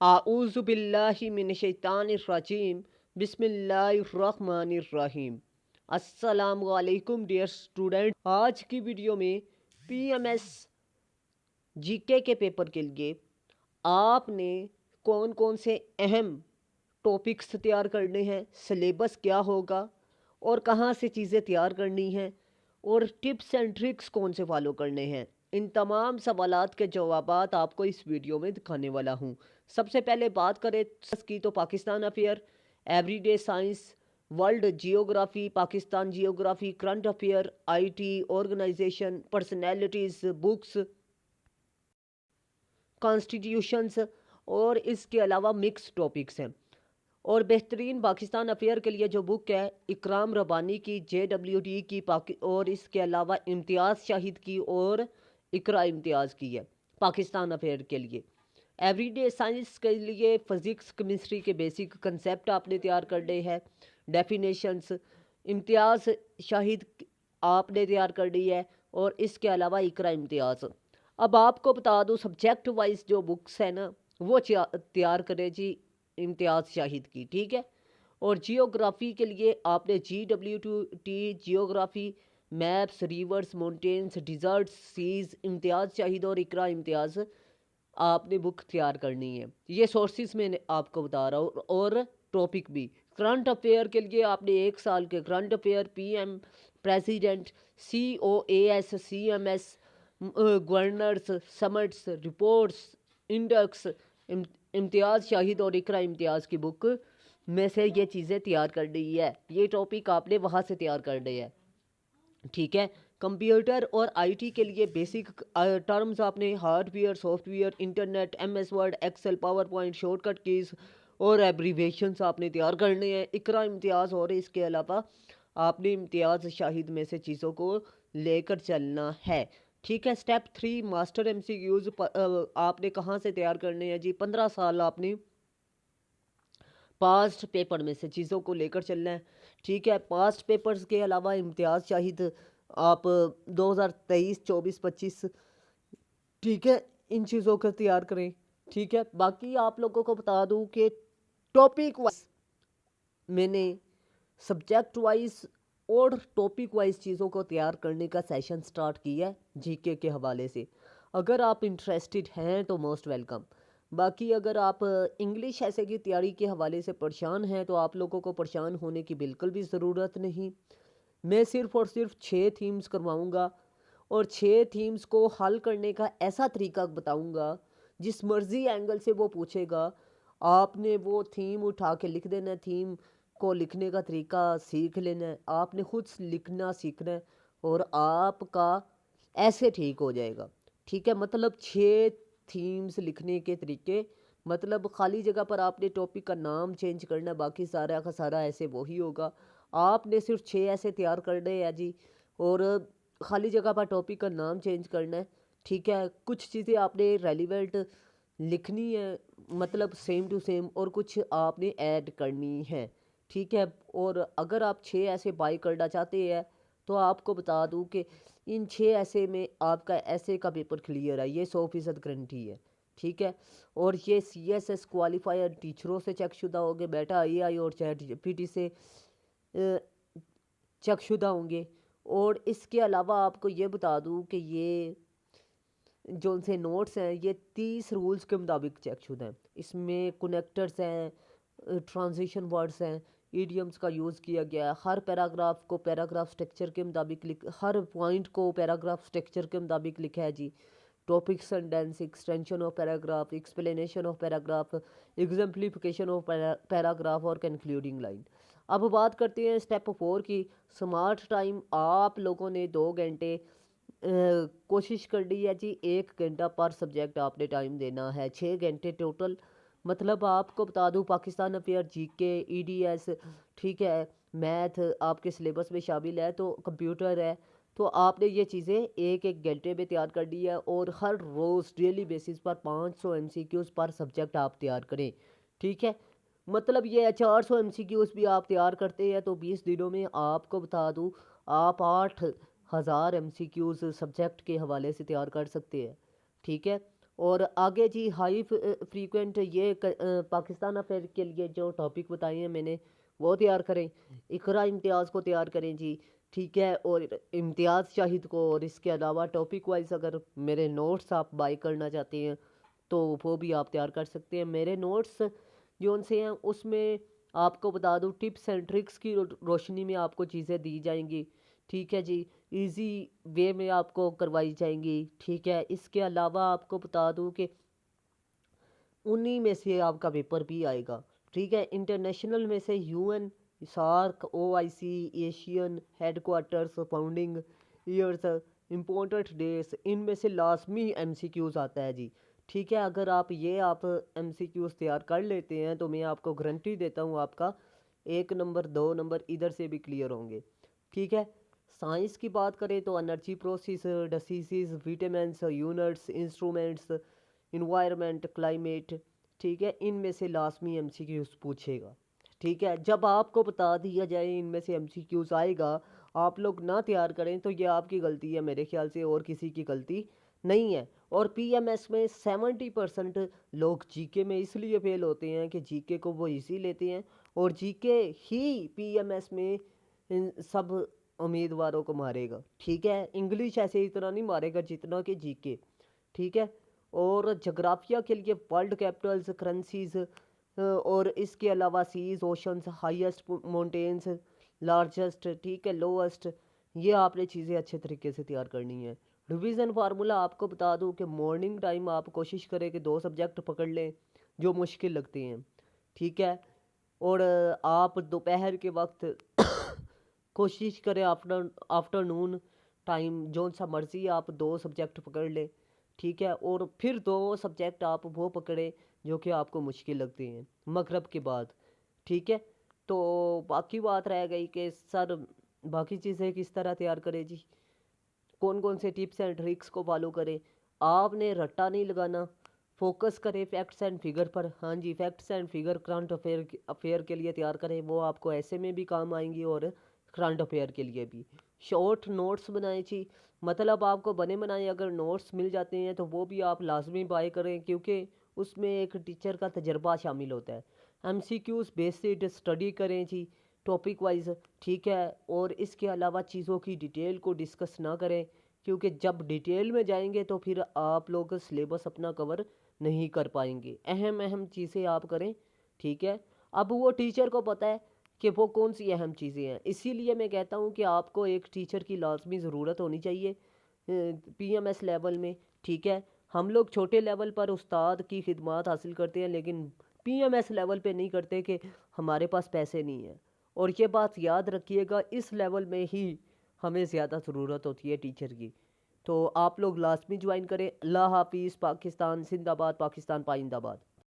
आऊज़ु बिल्लाहि मिनश शैतानिर रजीम बिस्मिल्लाहिर्रहमानिर्रहीम। अस्सलामु अलैकुम डियर स्टूडेंट। आज की वीडियो में पीएमएस जीके के पेपर के लिए आपने कौन कौन से अहम टॉपिक्स तैयार करने हैं, सिलेबस क्या होगा और कहाँ से चीज़ें तैयार करनी हैं और टिप्स एंड ट्रिक्स कौन से फॉलो करने हैं, इन तमाम सवालात के जवाबात आपको इस वीडियो में दिखाने वाला हूँ। सबसे पहले बात करें की तो Pakistan affair, everyday science, world geography, Pakistan geography, current affair, IT, organisation, personalities, books, constitutions और इसके अलावा मिक्स टॉपिक्स हैं। और बेहतरीन पाकिस्तान अफेयर के लिए जो बुक है इकराम रबानी की, JWD की, और इसके अलावा इम्तियाज़ शाहिद की और इकरा इम्तियाज़ की है पाकिस्तान अफेयर के लिए। एवरीडे साइंस के लिए फिज़िक्स केमिस्ट्री के बेसिक कंसेप्ट आपने तैयार करने हैं, डेफिनेशंस इम्तियाज़ शाहिद आपने तैयार करनी है और इसके अलावा इकरा इम्तियाज़। अब आपको बता दूं सब्जेक्ट वाइज जो बुक्स है ना वो तैयार करें जी इम्तियाज़ शाहिद की, ठीक है। और जियोग्राफी के लिए आपने GWT geography, maps, rivers, mountains, deserts, seas, Imtiaz Shahid और इकरा इम्तियाज़ आपने बुक तैयार करनी है। ये सोर्सेज में आपको बता रहा हूँ। और टॉपिक भी करंट अफेयर के लिए आपने 1 साल के current affair, PM, president, COAS, CMS, governors, summits, reports, index, Imtiaz Shahid और इकरा इम्तियाज़ की बुक में से ये चीज़ें तैयार करनी है। ये टॉपिक आपने वहाँ से तैयार करने हैं, ठीक है। कंप्यूटर और आईटी के लिए बेसिक टर्म्स आपने hardware, software, internet, MS Word, Excel, PowerPoint, shortcut keys और एब्रीवेशंस आपने तैयार करने हैं। इकरा इम्तियाज़ और इसके अलावा आपने इम्तियाज़ शाहिद में से चीज़ों को लेकर चलना है, ठीक है। स्टेप 3 मास्टर MCQs आपने कहाँ से तैयार करने हैं जी? 15 साल आपने पास्ट पेपर में से चीज़ों को लेकर चलना है, ठीक है। पास्ट पेपर्स के अलावा इम्तियाज़ शाहिद आप 2023, 24, 25, ठीक है, इन चीज़ों को तैयार करें, ठीक है। बाकी आप लोगों को बता दूं कि टॉपिक वाइज मैंने सब्जेक्ट वाइज और टॉपिक वाइज चीज़ों को तैयार करने का सेशन स्टार्ट किया है जीके के हवाले से। अगर आप इंटरेस्टेड हैं तो मोस्ट वेलकम। बाकी अगर आप इंग्लिश ऐसे की तैयारी के हवाले से परेशान हैं तो आप लोगों को परेशान होने की बिल्कुल भी ज़रूरत नहीं। मैं सिर्फ़ और सिर्फ 6 थीम्स करवाऊँगा और 6 थीम्स को हल करने का ऐसा तरीका बताऊँगा जिस मर्ज़ी एंगल से वो पूछेगा आपने वो थीम उठा के लिख देना है। थीम को लिखने का तरीका सीख लेना है, आपने खुद लिखना सीखना है और आपका ऐसे ठीक हो जाएगा, ठीक है। मतलब 6 थीम्स लिखने के तरीके, मतलब खाली जगह पर आपने टॉपिक का नाम चेंज करना है, बाकी सारा का सारा ऐसे वही होगा। आपने सिर्फ 6 ऐसे तैयार करने हैं जी और खाली जगह पर टॉपिक का नाम चेंज करना है, ठीक है। कुछ चीज़ें आपने रेलिवेंट लिखनी है, मतलब सेम टू सेम, और कुछ आपने ऐड करनी है, ठीक है। और अगर आप 6 ऐसे बाई करना चाहते हैं तो आपको बता दूं कि इन 6 ऐसे में आपका ऐसे का पेपर क्लियर है, ये 100% गारंटी है, ठीक है। और ये CSS क्वालिफायर टीचरों से चेकशुदा होंगे, बेटा AI और ChatGPT से चेकशुदा होंगे। और इसके अलावा आपको ये बता दूं कि ये जो उनसे नोट्स हैं ये 30 रूल्स के मुताबिक चेकशुदा हैं। इसमें कनेक्टर्स हैं, ट्रांजिशन वर्ड्स हैं, ईडियम्स का यूज़ किया गया है। हर पैराग्राफ को पैराग्राफ स्ट्रक्चर के मुताबिक हर पॉइंट को पैराग्राफ स्ट्रक्चर के मुताबिक लिखा है जी। Topic sentence, extension of paragraph, explanation of paragraph, exemplification of paragraph और कंक्लूडिंग लाइन। अब बात करते हैं स्टेप 4 की। स्मार्ट टाइम आप लोगों ने 2 घंटे कोशिश करनी है जी, 1 घंटा पर सब्जेक्ट आपने टाइम देना है, 6 घंटे टोटल। मतलब आपको बता दूं पाकिस्तान अफेयर, GK, EDS, ठीक है, मैथ आपके सिलेबस में शामिल है, तो कंप्यूटर है, तो आपने ये चीज़ें 1-1 घंटे में तैयार करनी है। और हर रोज़ डेली बेसिस पर 500 MCQs पर सब्जेक्ट आप तैयार करें, ठीक है। मतलब ये 400 MCQs भी आप तैयार करते हैं तो 20 दिनों में आपको बता दूं आप 8,000 MCQs सब्जेक्ट के हवाले से तैयार कर सकते हैं, ठीक है। और आगे जी हाई फ्रीक्वेंट ये पाकिस्तान अफेयर के लिए जो टॉपिक बताए हैं मैंने वो तैयार करें। इकरा इम्तियाज़ को तैयार करें जी, ठीक है। और इम्तियाज़ शाहिद को, और इसके अलावा टॉपिक वाइज अगर मेरे नोट्स आप बाई करना चाहते हैं तो वो भी आप तैयार कर सकते हैं। मेरे नोट्स जो उनसे हैं उसमें आपको बता दूं टिप्स एंड ट्रिक्स की रोशनी में आपको चीज़ें दी जाएंगी, ठीक है जी। इजी वे में आपको करवाई जाएंगी, ठीक है। इसके अलावा आपको बता दूं कि उन्हीं में से आपका पेपर भी आएगा, ठीक है। इंटरनेशनल में से UN, SAARC, OIC, Asian headquarters, founding years, important dates, इनमें से लाजमी एमसीक्यूज आता है जी, ठीक है। अगर आप एमसीक्यूज तैयार कर लेते हैं तो मैं आपको गारंटी देता हूँ आपका 1 नंबर 2 नंबर इधर से भी क्लियर होंगे, ठीक है। साइंस की बात करें तो energy process, disease, vitamins, units, instruments, environment, climate, ठीक है। इनमें से लाजमी एमसीक्यूज पूछेगा, ठीक है। जब आपको बता दिया जाए इनमें से एमसीक्यूज आएगा, आप लोग ना तैयार करें तो ये आपकी गलती है मेरे ख्याल से, और किसी की गलती नहीं है। और पीएमएस में 70% लोग जीके में इसलिए फेल होते हैं कि जीके को वो इजी लेते हैं, और जीके ही पीएमएस में इन सब उम्मीदवारों को मारेगा, ठीक है। इंग्लिश ऐसे इतना नहीं मारेगा जितना कि जीके, ठीक है। और जोग्राफिया के लिए वर्ल्ड कैपिटल्स, करेंसीज, और इसके अलावा seas, oceans, highest mountains, largest, ठीक है, लोएस्ट, ये आपने चीज़ें अच्छे तरीके से तैयार करनी है। रिवीजन फार्मूला आपको बता दूं कि मॉर्निंग टाइम आप कोशिश करें कि 2 सब्जेक्ट पकड़ लें जो मुश्किल लगते हैं, ठीक है। और आप दोपहर के वक्त कोशिश करें आफ्टरनून टाइम जो सा मर्जी आप 2 सब्जेक्ट पकड़ लें, ठीक है। और फिर 2 सब्जेक्ट आप वो पकड़ें जो कि आपको मुश्किल लगते हैं मगरब के बाद, ठीक है। तो बाकी बात रह गई कि सर बाकी चीज़ें किस तरह तैयार करें जी, कौन कौन से टिप्स एंड ट्रिक्स को फॉलो करें। आपने रट्टा नहीं लगाना, फोकस करें फैक्ट्स एंड फिगर पर। हाँ जी, facts and figure current affair के लिए तैयार करें, वो आपको ऐसे में भी काम आएंगी और करंट अफेयर के लिए भी। शॉर्ट नोट्स बनाए जी, मतलब आपको बने बनाए अगर नोट्स मिल जाते हैं तो वो भी आप लाजमी बाय करें, क्योंकि उसमें एक टीचर का तजर्बा शामिल होता है। एमसीक्यूज बेस्ड स्टडी करें जी, टॉपिक वाइज, ठीक है। और इसके अलावा चीज़ों की डिटेल को डिस्कस ना करें, क्योंकि जब डिटेल में जाएंगे तो फिर आप लोग सिलेबस अपना कवर नहीं कर पाएंगे। अहम अहम चीज़ें आप करें, ठीक है। अब वो टीचर को पता है कि वो कौन सी अहम चीज़ें हैं, इसीलिए मैं कहता हूँ कि आपको एक टीचर की लाजमी ज़रूरत होनी चाहिए पीएमएस लेवल में, ठीक है। हम लोग छोटे लेवल पर उस्ताद की खिदमत हासिल करते हैं, लेकिन पीएमएस लेवल पे नहीं करते कि हमारे पास पैसे नहीं है। और ये बात याद रखिएगा, इस लेवल में ही हमें ज़्यादा ज़रूरत होती है टीचर की। तो आप लोग लाजमी ज्वाइन करें। अल्लाह हाफिज़। पाकिस्तान जिंदाबाद, पाकिस्तान पाइंदाबाद।